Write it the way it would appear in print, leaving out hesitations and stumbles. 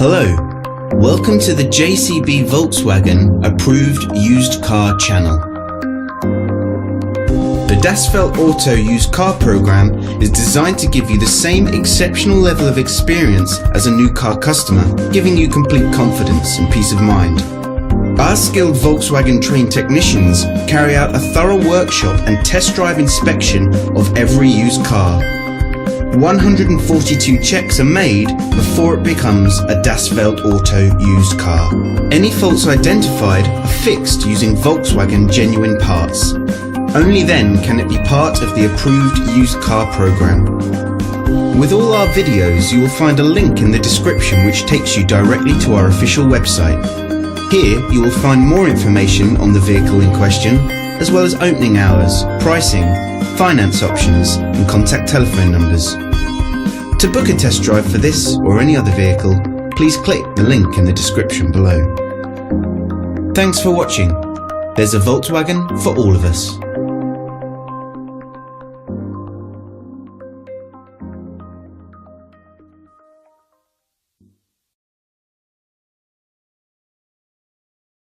Hello, welcome to the JCB Volkswagen Approved Used Car channel. The Das Feld Auto Used Car program is designed to give you the same exceptional level of experience as a new car customer, giving you complete confidence and peace of mind. Our skilled Volkswagen trained technicians carry out a thorough workshop and test drive inspection of every used car. 142 checks are made before it becomes a Das Feld Auto used car. Any faults identified are fixed using Volkswagen genuine parts. Only then can it be part of the approved used car program. With all our videos, you will find a link in the description which takes you directly to our official website. Here you will find more information on the vehicle in question, as well as opening hours, pricing, finance options and contact telephone numbers. To book a test drive for this or any other vehicle, please click the link in the description below. Thanks for watching. There's a Volkswagen for all of us.